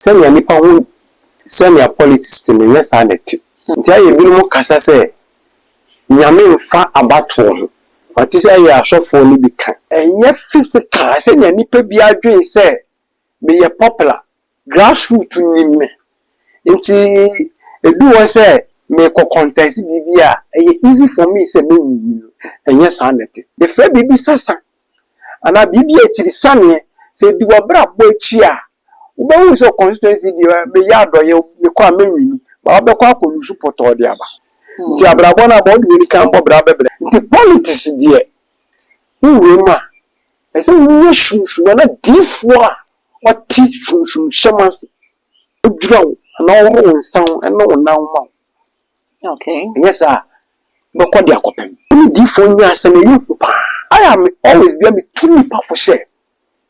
Send your nipa send your politics to me, yes, I net. Tell you, minimum cassa say, Yamin far about one. But this I shop for Libika. And yet, physical, send your nipa be a dream, say, be a popular grassroots to me. Inti, a do say, make a contest, easy for me, say, and yes, I net. The fair baby sassa. And I be to the sunny, say, do a bra boy cheer. Uba so constituency be yard or you call me, but I'll be quite to support all the other. The Abrabona about the camp of Brabbe. The politics, dear. Who will I say, we should not give what teach from shamans to drown and all sound and no one now. Okay. Yes, sir. But what they are copying. Different years and you. I am always be 2 for share.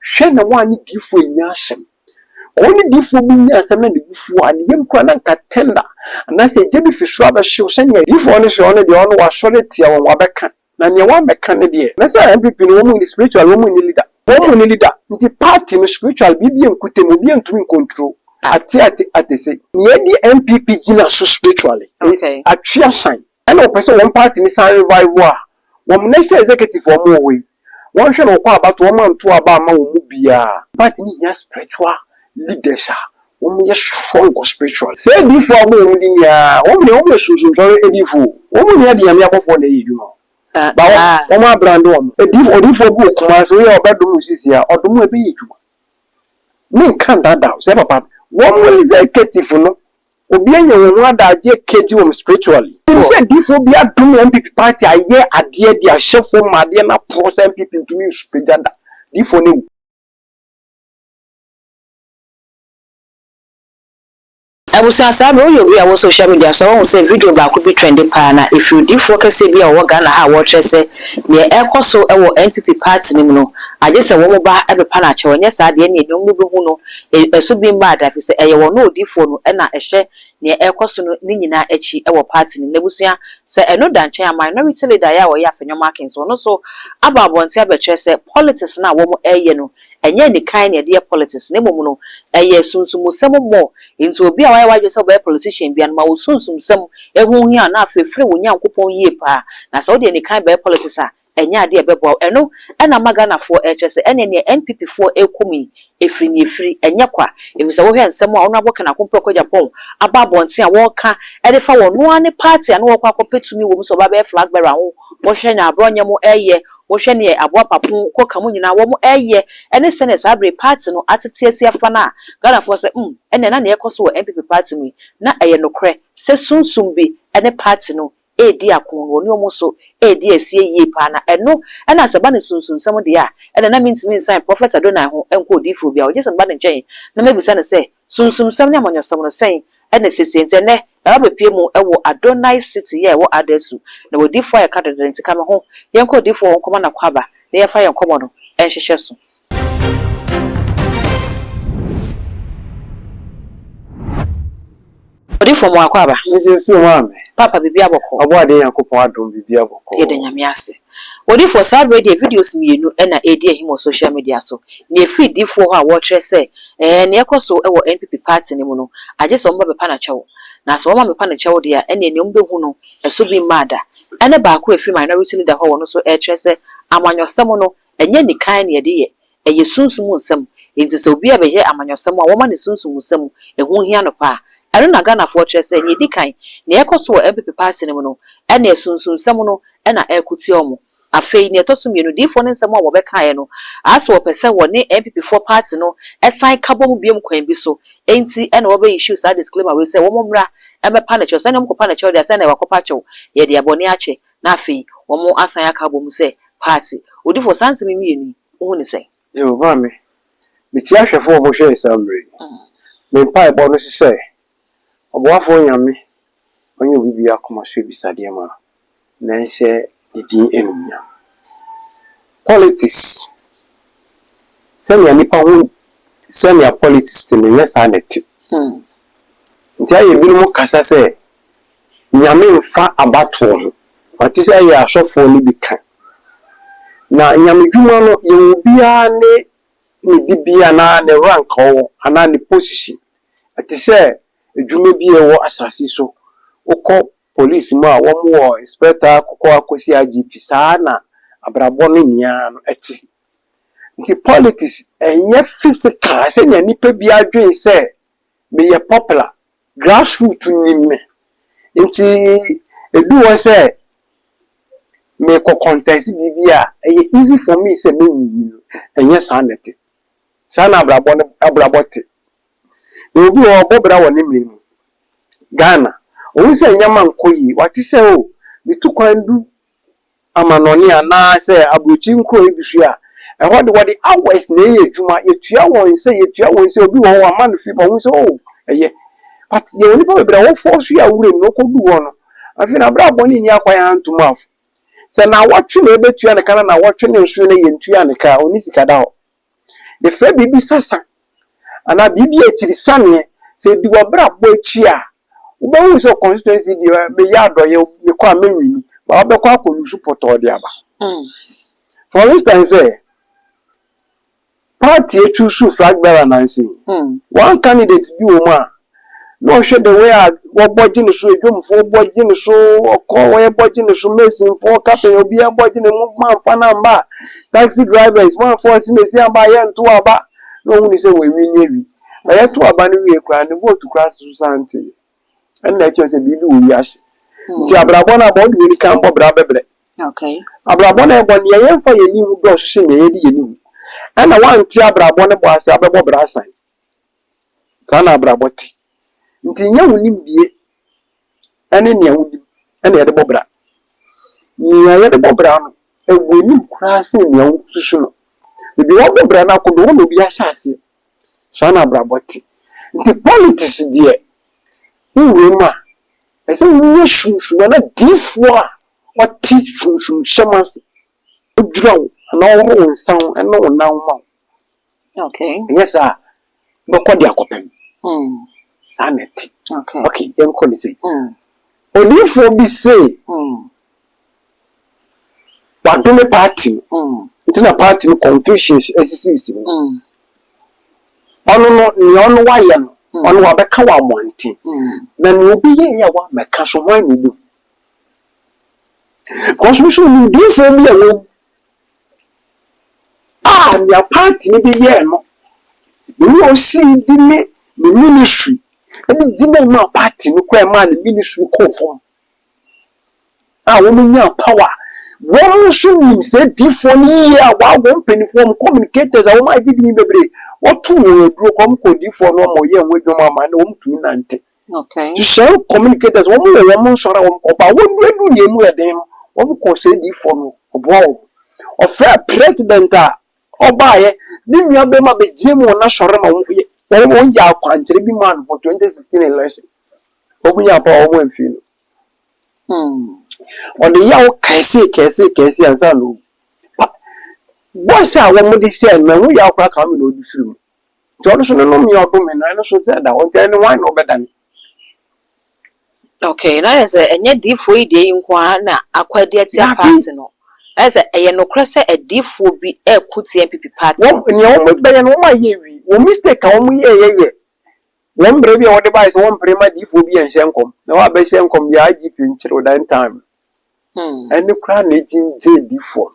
Share the one different years. Only different years and before and young crank tender. And I say, Jimmy Fish rubber show send you if only the honor was surety on Wabaka. And you want mechanic. That's why I'm people woman is spiritual woman leader. Woman leader. The party spiritual BB and Kutemobian to control. At the say, near the MPP Gina so spiritually. Okay. A cheer sign. I know person one party in the San Revival. One next executive for more way. One shall know about woman to about Mubia. But in your spiritual leaders. Woman strong spiritual. Say before me, woman should enjoy a fool. Woman had the Yamia for the you know. Oma Brandon, a div or for book, as we are bedroom is here, or do be you. Men can't that down, say papa. Woman is a cative, no. Obianya will not that ye cage spiritually. You said this will be a doom MPP party. I hear a dear dear chef for Madiana process people to me spiritual. Different. I was saying, we are social media, so I will say video back could be trending pana. If you did focus, be a Wagana, how watch say, near Echo so our NPP party, no. I just a woman by every panacho, and yes, I didn't know who know a so being bad. If you say, I will know different and a share near Echo so Nina Echi, our party in Nebusia, say, I know that chair minority leader, or yaff in your markings, or no so about one saber say, politics now, woman, no. And yet the kind of dear politics, never no, a year soon some more into be a why yourself a politician be and ma soon some everyone here now free when young coupon ye pa. Now so any kind of politics and ya dear bebo and no and a magana for HS and any NPP for a kumi if free and yakwa if it's a way and someone not working a compro Japan about one see a walker and if I want one party and walk up to me with so baby flag bearer motion a bronyamo a year. Motion ye abwa papu ko kamu nyina wo mo eye ene senate abre party no atetiasia fa na Ghana for say ene na na ekoso wo MPP party mi na eye nokre se sunsum bi ene party no edi akon ni omo so edi asie yie pa na eno ena se ba ne sunsum sam de a ene na mintimi sign prophet Adonai ho enko difo bia o je se ba ne nchen na mebisa ne se sunsum sam ne amonyo sam no sen ene sesiente ne abepie mu ewo Adonai City ye wo adesu na wodi fo ya kadede ntika me ho yenko di fo nkoma na kwaba na ye fa yenkomo no enhwehwe so odi fo mu akwaba Nje si wa me papa bibia boko abo ade yankopon adom bibia boko ye de nyame ase odi fo sad radio videos mienu na edi ehimo social media so na free di fo ho a wo kire se na yekoso ewo NPP party ni mu no aje so mba be pa na chewo na so ma mepa ne chewo de a ene ne mbehu no eso bi mada ene ba ko efi minority leader ho no so e kire se amanyosem no enye ni kan ne de ye eye sunsum nsem enti se obi abeye amanyosem a wo ma ne sunsum nsem ehu hia no pa eno na Ghana for kire se enye di kan ne yekoso MPP party ne mu no ene sunsum nsem no ena ekuti omo afei ne toso mienu di fo ne nsem a wo be kan no aso wo pese wo ne MPP for party no esan kabom biem kwan bi so enti ena wo be issue sa disclaimer we say wo momra ebe panacho say ne mko panacho de say na wakopacho ye de abone ache na afei wo mo asan akabom say party odi fo sanse mi mienu wo ne say yo ba me ti ahwefo wo hwe assembly me pai bo no say oboafo nyame onye obibi akoma so bisade ma na nhye didi enumya politics send ya nipa hu send ya politics to me yes anet nti aye bi mu kasa se nyame mfa abato ho wati se aye asofo ni bi kan na nyame dwuma no ye obia ne dibia na ne rank ho ana ne position ati se edwuma bi e wo asase so ukọ police mu a wo mu wo inspector kokọ akosi IGP saa na abrabọ no nia no eti nti politics enye physical se nya nipa bi adwen se me ye popular grassroots nimme nti edu wo se me ko contest bibia eye easy for me se me win enye saa neti saa na abrabọ te obi wo bobra wo ne me Ghana o se nyama nkoyi wati se o bitukwandu amanoni ana se abrochi nkro ebisu a ehwo de wode hours na ye adwuma yetua won se obi wo amanu fi bo se o eye but ye oni pa bebra wo force ya wure no kodu wo no afi na bra boni ni akwa ya ntuma af se na watwe na ebetua ne kana na watwe ne nsuo na ye ntua ne ka oni sika da ho de fe bibi sasa ana bibi ekiri sane se di wo bra bo echi a wo so constituency di be ya doye me kwa menwini ba be kwa ko support odi aba for instance party choose flag bearer nancy one candidate bi wo ma no hwe the way wo boji ne so edwomfo boji ne so okọ wo boji ne so mesin fo captain obi e boji ne movement fa na mba taxi drivers one force me si amba ye nto aba no hu ni se we wi ni ewi ba ye to aba no wi kwa ne vote kwa so santi and na che se bibi wo yase nti abrabọ na bo de ni kan bo bra bebre okay abrabọ na ebo ne ye mfa ye ni hu do hwehwe ne ye di ye ni hu ana wan ti abrabọ ne bo ase abebo bra san ta na abrabọ ti nti nya wonim bie ene ne wonim ene ye de bobra nya ye de bobra no e wonim kura se ne wo susu no bi wo bobra na ko do wo bi a hyase sa na abrabọ ti nti politics die wo ma ese wo shushu na difo a wati shushu shamas odwurawo na wo nsan ene wo nan ma okay yes ah boko dia kopem sanity okay enko ni say odifo bi say wadome party ntina party no confusions SCC ono no ni ono wa ye no ono wa beka wa monte na ni obi ye ya wa meka so wan no bu constitution ni difo bi ya wo ya party ni bi ye no ni o si di me ministry and the ma party no kwa ma the ministry ko form wo nya power wo so nim say before ni ya wa wo penifom communicators a wo ma gidi ni bebre wo tu wo duro kom ko before no mo ye wo dwoma ma na wo tu nante okay you say communicators wo mo shora wo ko ba wo du ni emu eden wo ko say before no obo of president a obaye ni nua be ma be jemu na shora ma wo wọ́n yà kwankyere bi man for 2016 election. Obu nya pa omo mfi no. Ode ya wo kese ansa no. Boss a wo mo di share na wo ya kwa ka me no di firim. Jo so no me odum na no so say da won tell no why no bedan. Okay, na is enye difo yi de nko na akwade atia party no. Ese eye no krese edifo bi ekuti MPP party. Ni o mo be no ma ye wi. Wo mistake a wo ye. Won bre bi o de bai so won pre ma difo bi en hyenkom. Na wa be hyenkom ya IGP nchiro that time. Eni kra na ejinje difo.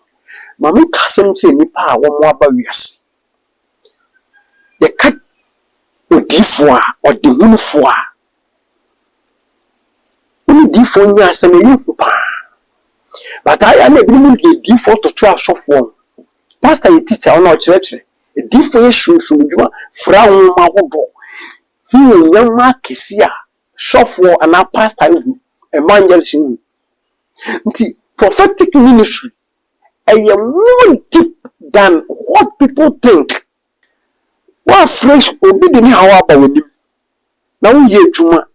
Ma me kasem che nipa a wo mo aba wias. Ye ka odifo a ode hunfo a. Uni difo nya asem yi pa. But I am able to give for to 12 shop form. Pastor, a teacher on our church. A different shoe should do Frau Mahodo. He young Marquisia, shop for an pastor evangelism. Prophetic ministry. I am more deep than what people think. What fresh obedient how about with him? Now, ye Juma.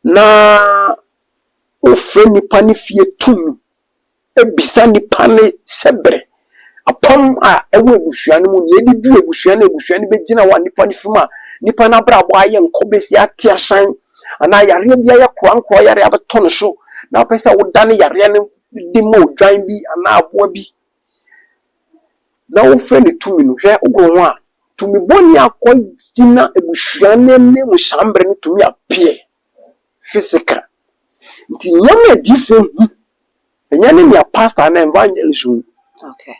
Na o friend pani fie to me. Ebisa nipa ne sebre apam a ewo ebusuane mu ne edi du ebusuane begina wa nipa ne fima nipa na bra bo aye nkobesi ate asan ana yare bia ye kroankro yare abeto ne so na pesa wo dane yare ne di mo dwan bi ana aboa bi na wo fe ne tumi no hwe ogro ho a to me boni akoyina ebuhua ne mu shambre ne to me appear physical nti nyame different nyame me pastor na evangelist okay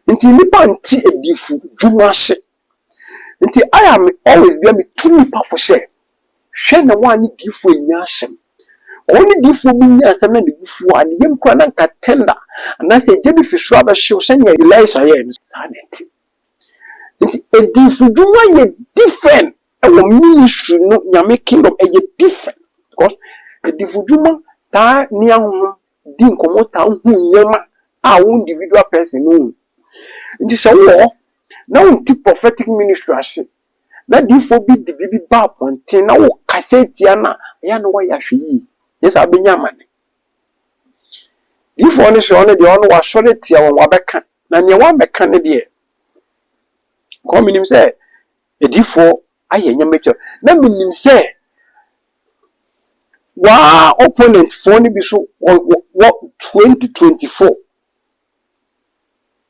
nti nipa nti edifu dwuma hye nti I am always be me to nipa for share hwe na wani difu enya hyem oni difu bi nya asem na difu ani yem kwa na katenda na se je bi fisu abehwe hye nya Elisha ye sanity nti edifu dwuma ye different e wo ministry no nyame kingdom e ye different because edifu dwuma ta ni ahun di nkomo ta hu yema a wo individual person no nti so wo na unti prophetic ministry ase na difo bi di bibi ba pontin na wo kaseti ana ya no wa hwe yi yes abenya mane difo ne so ne de ono wa sore tia won wa beka na ne wa beka ne de ko minim se edifo ayenya mecho na minim se wa opponent for ne bi so 2024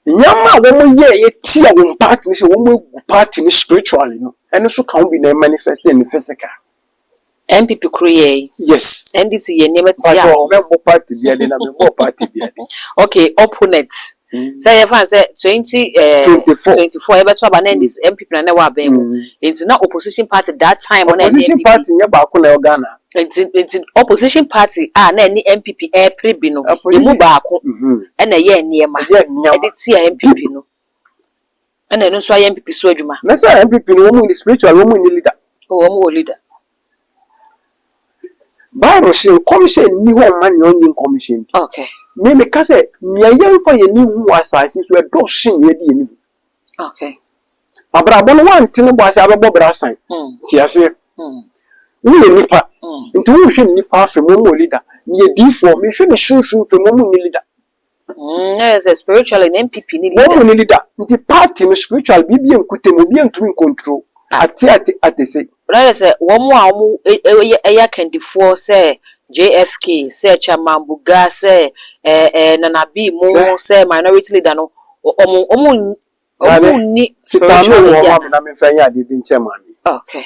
nyama wo ye tia wo party ni se wo party ni spiritually no eno so can be na manifest in physical MPP create yes NDC ye nema tia wo me party bia de na me party bia de okay opponent say you fan say 2024 ebe to aba na NDC MPP na wa ben enti na opposition party that time on opposition party nya ba ko na Ghana enti opposition party na ni MPP prebi no emu ba ko na ye niema e tia MPP no na no so ya MPP so adwuma na say MPP no wo mu spiritual wo mu ni leader wo mu leader Bible say commission ni ho man yo nyin commission okay me ka say me yemfa ye ni hu asase so e do shin ye di ni okay abrabo no wan tin bo ase abebo brasan ti ase wo nipa nti wo hwe nipa afa mo leader ni ye difo me hwe ne shushu fe mo ni leader yes spiritually in MPP ni leader mo ni leader nti party no spiritual bibia nkute mo bia ntumi control ate say brother say wo mo a mo eya candifo say JFK say Chairman Buga say Nana B mo say minority leader no omo ni spiritual wo ma na me fa ya de bi chairman okay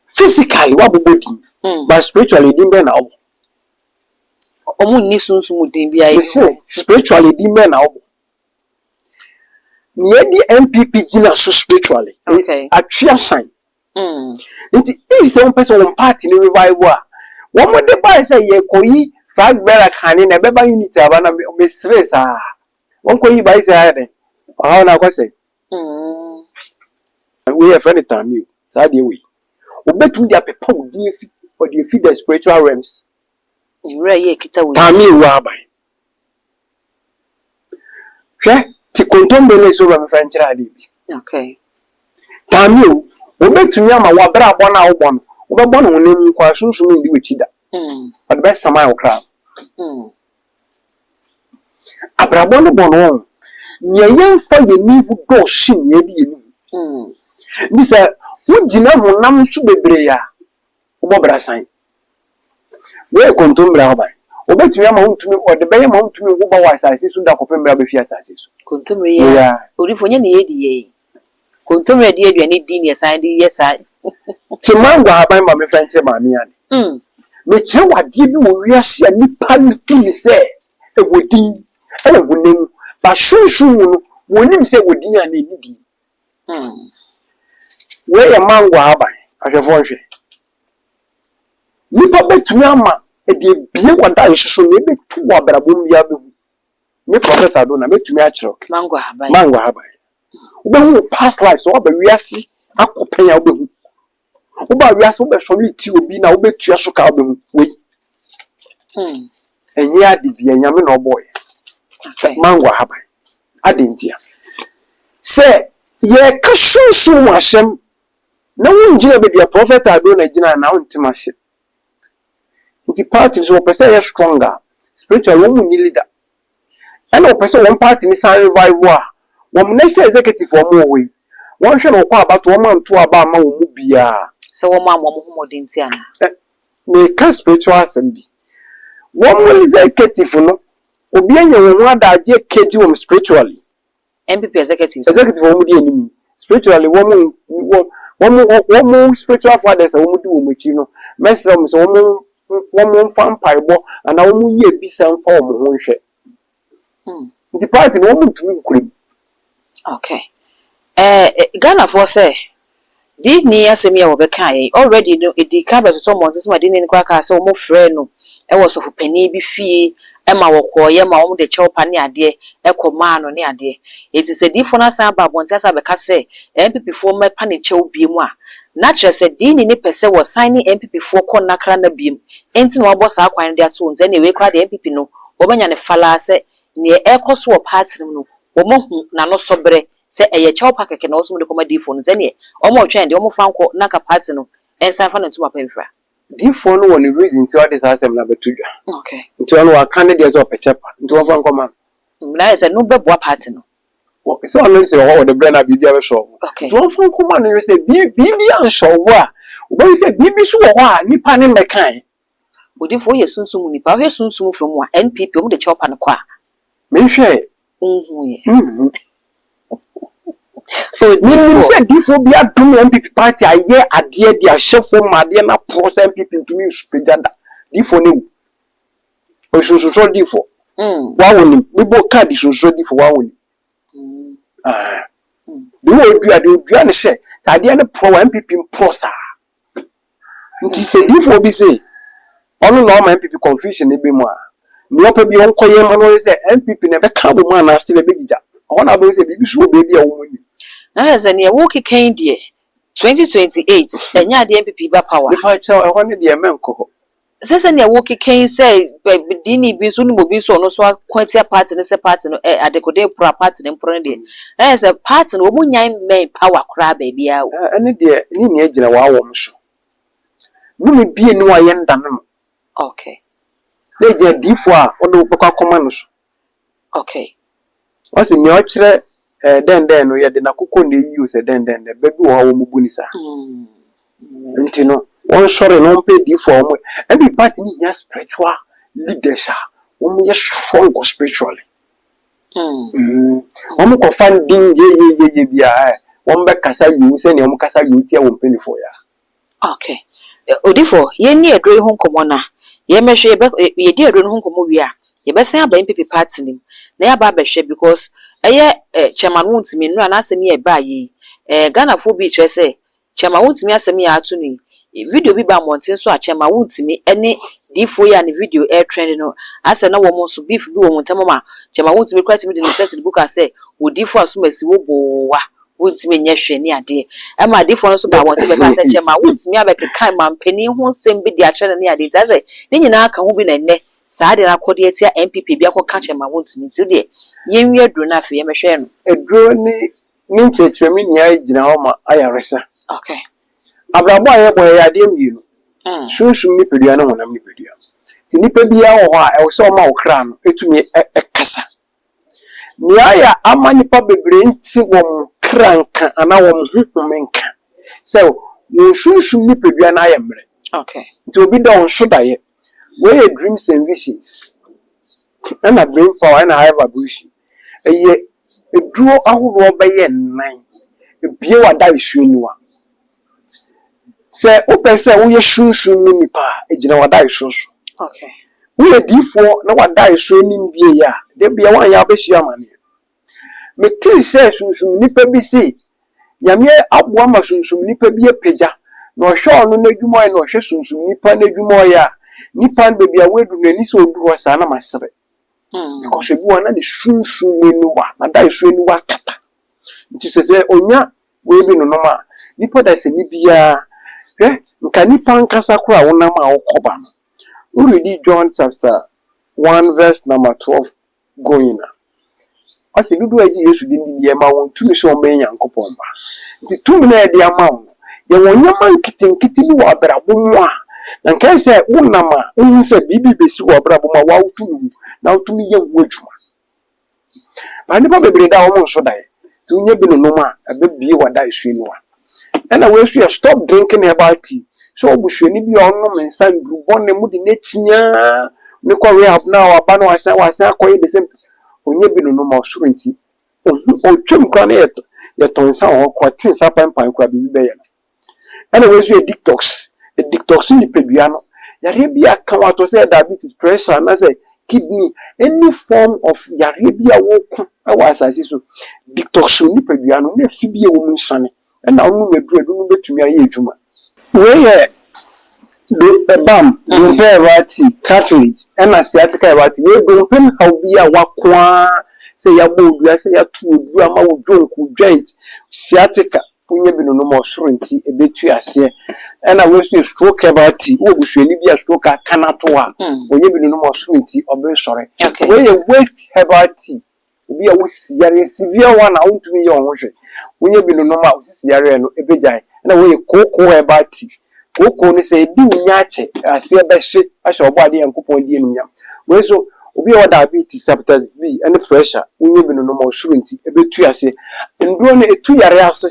physically wa bobodi but spiritually din be na wo omo ni sunsun din bia yi spiritually din be na wo ni di MPP gina so spiritually okay atwea sign nti if some person one party ni revival one mo de buy say ye koyi flag bearer kan na beba unity aba na me stress one koyi buy say ade how na ko say we have any time you say dey we obetu dia pepa odi efi or dey feed the spiritual realms inre ye kita we tami wa abai hwe ti kontombele so ba me fa nchira ade bi okay tami obetu ya ma wa bra bona wo bon wo be bon wo nem kwa sunsun ndi we chida but best sama wo kra abrabo no bon wo nya yemfa ye ni hu do shin ye di ni this wo gina ho nam su bebre ya wo bo brasan we kontombra ho ba obetu ya ma ho ntumi o de be ma ho ntumi wo ba wa asase so da kopembra be fi asase so kontombra ya orifonye ne ye di ye kontomre di aduane di ne san di yesa ti mango aban ba me fanche ma me ade me kire wade bi wo wiase nipa ni se e wodin e wonem ba shunshun no wonim se wodin ana ni di we ya mango aban ahwefo hwe nipa betumi ama e de bie wada nhwehwo ne betu abrabom bia be me prophet adona betumi a kire mango aban Ubehu past life so oba wiase akopen ya ubehu uba wiase ube sori ti obi na ube tua so ka ubehu we enye ade bia nyame na oboy mango haban ade ntia se ye ka shushu mu ashem na wonjina be bia prophet adona gina na wontima hye nti party so person ye stronger spiritual wo mu ni leader and person one party ni san revival one national executive for more way. One shall call about 1 month to about my mubia. So, one mamma more than Tiana. May cast spiritual assembly. One will executive, no, Obian, one that ye kedu spiritually. MPP executive for the enemy. spiritually woman spiritual fathers a woman do womachi no mesem so woman fan paibo and a woman ye bisa mfa wo ho hwe the party no woman tumi kuri okay Ghana for say did ni asemi a wo be kan already no edi ka be so mo so ma di ni kwa ka say wo frɛ no e wo so fo pani bi fie e ma wo koye ma wo de chew pani ade e ko ma no ne ade eti se di fo na san ba bonti asa be ka say MPP fo me pani chew bi mu a na kire se di ni pese wo sign MPP fo ko nakra na bi mu enti na wo bo sa kwan de ato nze na we kra de MPP no wo banya ne fala se ne e koso wo party no wo mo hu na no sobre se eye chew pakeke na wo so mo de komadi fo no ze ne o mo twɛn de o mo franco naka party no ensan fa no to papa mfra di fo no one reason to this asem na betudwa okay nti ono wa candidates of a chepa nti wo franco man na se no beboa party no so ono se wo the brand abibia be show okay nti wo franco man no se bibi an show a wo say bibi so wo a nipa ne mekan odi fo ye sunsum nipa wo ye sunsum from wa NPP o mo de chepa no kwa me hwɛ ye so ni say this will be a dum MPP party aye ade dia hyefo made na pro MPP to me spejada di fo ne o so di fo wa woni bibo card so di fo wa woni di wo dua ne hye ade ne pro MPP pro sa nti se di fo bi say ono no ma MPP confusion e be mu a ni opa bi on koye ma no say MPP ne be ka bo ma na still be gija ona be say bibi so be bia wo mu na ze ne wo keken die 2028 enya de MPP ba power the party e ho ne de menko sese ne wo keken say dini bi so no bi so no so kwatia party ne se party no adekode pro party ne pro ne de na ze party no wo munyan men power kra ba bia wo ene de ni ne agina wa wo mso no me bie ni wa yenda no okay de je difo a o do pokwa koma no so okay o se ni o kire den no ye de na kokko ne yi o se den ba bi wo ha wo mubu ni sa nti no won sore no mpe difo o mo every party ni ya spiritual leaders o mo ye strong spiritually o mo ko funding ye bia won be kasa yu se ne o mo kasa yu ti e wo mpe ni fo ya okay odifo ye ni edro ho nkomo na ye mehwe ye di edro ho nkomo wi a ye be san aba MPP party nim na ya ba behwe because eye chairman wontimi nura na asemi e ba yi Ghana fo bi kire se chairman wontimi asemi ya atu ni video bi ba montin so a chairman wontimi ene difo ya ni video trend no ase na wo mo so beef bi wo montamama chairman wontimi kwati mi de necessity book ase wo difo asomasi wo bowa wontimi nya hwe ni ade e ma difo no so ba wonti be ka se chairman wontimi abekeka mampani ho nsem bi di a hwe ni ade taze ni nyina aka ho bi na nne saa de na akode atia MPP bi akọ chairman wontimi ti de yenwi aduro na afi ye mehwe no aduro ni nchechemi ni ai gina ho ma ayaresa okay abrabo aye boy ya de mienu sunsun ni pedua na wonam ni pedua ti ni pedua wo ho a e so ma wo kra no etumi kasa ni aya amani pa bebre nti wo kranka ana wo humenka so no sunsun ni pedua na aye mre okay nti obi da on shoda ye we dreams and visions and a brain power and high vibration eye eduro ahoro be nan ebie wada isuaniwa se o pese wo ye shunshun ni nipa ejina wada isusu okay wo difo na wada isuani mbie ya de bia wan ya besu amane me tin se shunshun nipa bi si yame aboa ma shunshun nipa bi epeja na ohwe onu na adwumo ya na ohwe shunshun nipa na adwumo ya nipa be bia wedu na ni so odu sa na masebe because ebi wana de shunshun ni wa na da isuani wa kata nti se onya we bi no no ma nipa da se ni bia nka nipa nkasa kura wona ma wokoba no we read John chapter 1 verse number 12 going na ase dudu aji Yesu din di ma won tumi so men Yankopon ba nti tumi na de ama won ye wonya man kitinkiti bi wa brabo mu a na nka se wona ma ehun se bibi besi wa brabo ma wa tumi na tumi ye wo adwuma ba nipa bebre da wo mo so dai ti unye bi no ma abebie wada isu ni wa and we should stop drinking about tea. So we should be on and send one and moody netinya. Nico we have now a banner was quite the same. When you be no more surety. Oh, Jim Granette. ya tonsa ho kwa tinsa pampan kwa bibi be ye no ana we so detox ni pedua no yare bia ka wato say diabetes pressure na say kidney any form of yare bia wo ku e wa asase so detox ni pedua no na fi bia wo mu nsane na onu meduru no betumi aye adwuma we ye do bam do verati cartilage na sciatica verati we do pen how bia wakwa say ya bodua say ya tu oduru ama wo jonku joint sciatica punye bi no mo soro nti ebetu ase na we so stroke verati wo buhwani bia stroke kanato a onye bi no mo soro nti obe sore we ye waist verati obi a wo siare severe one a wontumi ye onhwe onye bi no ma wo siare no ebegyan na we ye koko verati koko ni say di unya ache ase behye ahye obo ade yankopon di enunya we so obi a diabetes hepatitis B and pressure onye bi no mo soro nti ebetu ase nduro no etu yare ase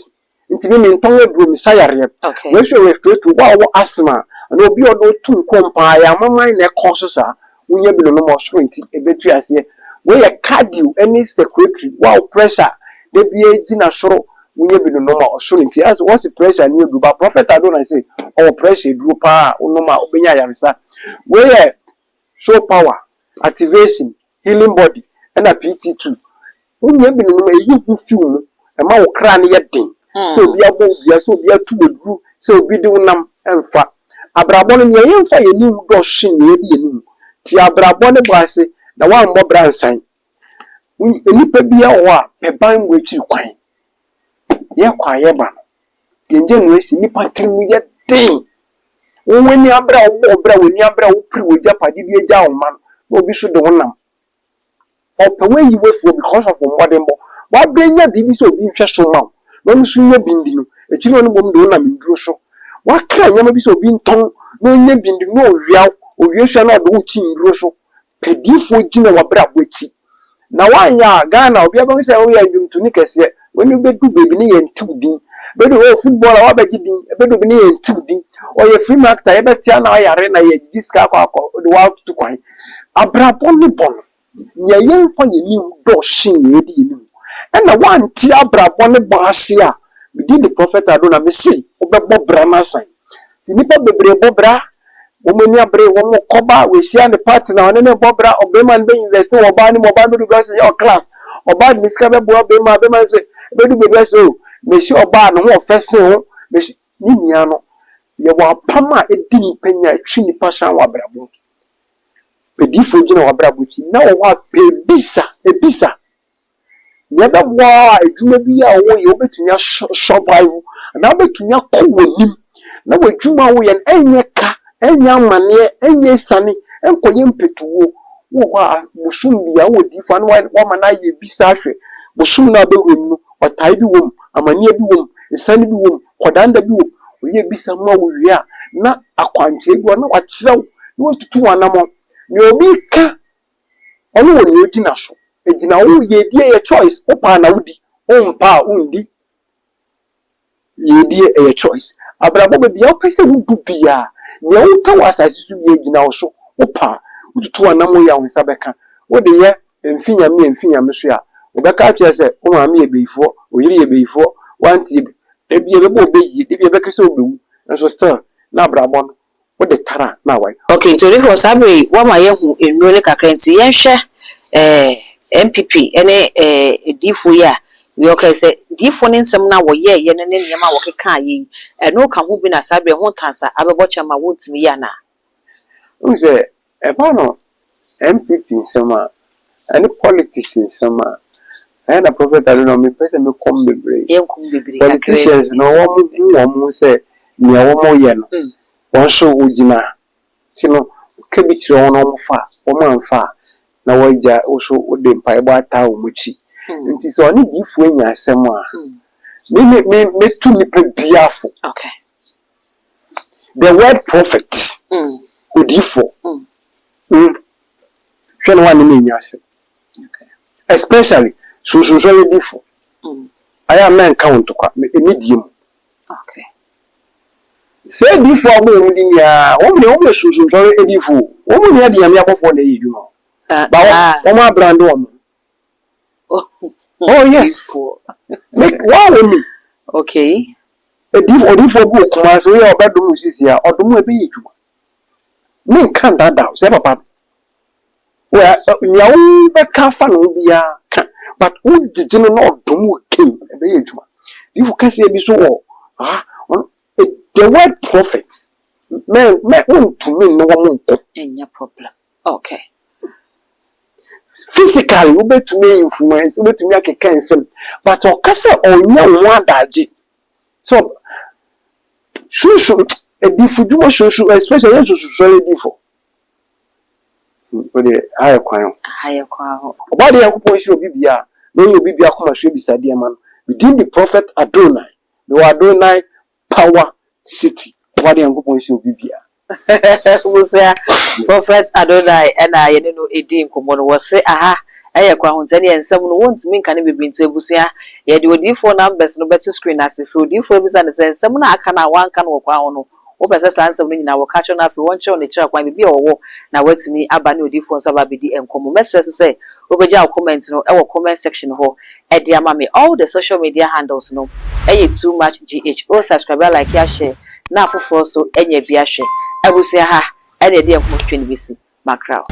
nti bi nton eduro mi sayare we so we straight wa wo asthma na obi odo tu kompa ya mama na ekoso sa onye bi no mo soro nti ebetu ase we ye cardio any secretary wa pressure de bi ejina soro onye bi no ma soro nti as what's the pressure ni odu ba prophet Adonai say our pressure duro pa onoma obenya yaresa we ye show power activation healing body and a PT2 onye bi no eyi hu fi mu e ma wo kra ne ye den so obi abo bia so obi atu oduru so obi de wonam emfa abrabo no ye emfa ye ni do hwe ne bi ye ni ti abrabo ne boase na wa mbọ bransan enipa bia wo a peban mu echi kwan ye kwa ye ba genje no esi nipa trimu ye den woni abra wo bra woni abra wo pri wo japade bi eja wo man no obi so de wonam opa we yi we for because of modern bo wa brenya bibi so obi hwe so ma no nsu nya bindi no echi no bom de wonam nduro so wa kra nyama bi so obi nton no nya bindi no owia hwe na do chi nduro so pedifo gina wabra bwachi na wanya Ghana obi aba se wo ya ndumtuni kese woni bedu bebi ne yentudin bedu o footballer wa beji din bedu bi ne yentudin o ye free market ya betia na yare na ye diska akọ de wa tukwan abrabo ni bon nya yemfa yeni do shin ye di ni na wanti abrabo ni bon ase a within the prophet Adonai me say obebo bra na san ti nipa bebre bobra womani abre womo koba we share the partner one ne bobra obema be invest wo ba ni mo ba do go say your class oba ni ska be bo obema be man say be do be so me shi oba no wo fese ho me shi ni nia no ye wa pama edi ni panya twi ni pasan wa brabo pedifo gina wa brabo ti na wo wa ebisa ye be bo adwuma bi a wo ye obetumi survive na obetumi akowanim na wadwuma wo ye enye ka enya mane enye sane enkoye mpetuwo wo ha busum bia wo di fa no wa mana ye bisa hwe busum na bewem no otai bi wom amane bi wom sane bi wom kodanda bi wom oye bisa ma wo wi a na akwantwe bi na wa kirew na watutu wanamo ni obi ka ono wo ni odi na so ejina wo ye die ye choice opa na wudi ompa undi ye die ye choice abrabo bia opese wudu bia ne wo ka wasase so ye gina wo so opa ututu anamo ya wonsa beka wo de ye emfinya me so ya wo beka atwe se wo ma me ye beifo oyiri ye beifo wanti e bia bebo obeyi e bia beka se obewu nso still na abrabo no wo de tara na wai okay to for sabre wa ma ye hu enuro ne kakrenti ye hwe MPP ene difo ya we okay say difo ne nsem na wo ye ne nyema wo keka yi eno ka hu bi na sabe ho tansa abebo chama wontimi ya na unse ba no MPP nsema any politics nsema na prophet Adonai me pese me kom bebre politicians no wo say ne wo mo ye no won so ugina tino kebitire won no fa wo manfa na waja oso ode mpa ebo ata wo muchi nti so oni difu enya asem a me tu ni pe biafo okay the word prophet odifo hwe no wani me enya asem okay especially so odifo aya men count kwa eni diem okay say difo agbo mu di ya wo me so edifo wo mu ne dia me abofo na yi dwuma ba wo ma brand wo Oh yes. Make wow me. Okay. A div or if for book was we are bedroom here or the movie. Me can't that down, say papa. Well, you be careful will be but who did you know do king a be age? You can say be so the word prophet me want to mean no one Any problem. Okay. Physically, you bet to me influence, you bet to me like a cancer, but or cassa or no one daji. So, should a diffusion should especially to solid diffo. But the higher crown. Higher crown. About the occupation of Bibia, no, you be a commercial beside the man. Within the prophet Adonai, the Adonai power city. What the occupation of Bibia. Was there Prophet Adonai and I know a dean common was say, aha, I account any and someone wants me can be to Busia. Yet you would for numbers no better screen as if you for misunderstand someone I can one can walk on. Open sense of meaning I will catch on up one show on the truck when be or war. Now wait to me about new difference about BD and common message to say over your comments no our comment section ho at dear mammy all the social media handles no. Too much GH or subscriber like ya share now for so any be a share. I will say, ha, I did a motion with Macron.